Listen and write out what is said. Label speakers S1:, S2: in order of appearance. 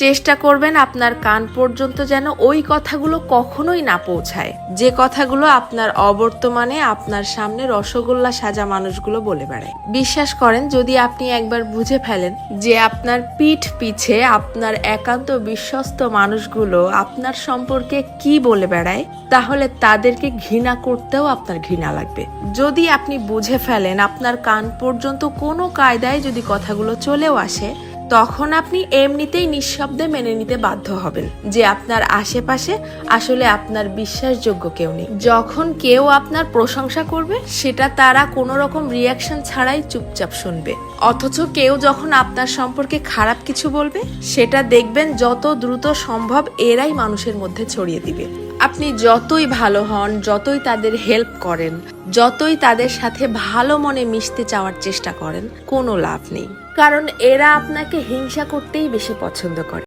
S1: চেষ্টা করবেন আপনার কান পর্যন্ত যেন ওই কথাগুলো কখনোই না পৌঁছায়, যে কথাগুলো আপনার অবর্তমানে আপনার সামনে রসগোল্লা সাজা মানুষগুলো বলে বেড়ায়। বিশ্বাস করেন, যদি আপনি একবার বুঝে ফেলেন যে আপনার পিঠ পিছে আপনার একান্ত বিশ্বস্ত মানুষগুলো আপনার সম্পর্কে কি বলে বেড়ায়, তাহলে তাদেরকে ঘৃণা করতেও আপনার ঘৃণা লাগবে। যদি আপনি বুঝে ফেলেন আপনার কান পর্যন্ত কোনো কায়দায় যদি কথাগুলো চলেও আসে, তখন আপনি এমনিতেই নিঃশব্দে মেনে নিতে বাধ্য হবেন যে আপনার আশেপাশে আসলে আপনার বিশ্বাসযোগ্য কেউ নেই। যখন কেউ আপনার প্রশংসা করবে, সেটা তারা কোনো রকম রিয়াকশন ছাড়াই চুপচাপ শুনবে। অথচ কেউ যখন আপনার সম্পর্কে খারাপ কিছু বলবে, সেটা দেখবেন যত দ্রুত সম্ভব এরাই মানুষের মধ্যে ছড়িয়ে দিবে। আপনি যতই ভালো হন, যতই তাদের হেল্প করেন, যতই তাদের সাথে ভালো মনে মিশতে চাওয়ার চেষ্টা করেন, কোনো লাভ নেই। কারণ এরা আপনাকে হিংসা করতেই বেশি পছন্দ করে।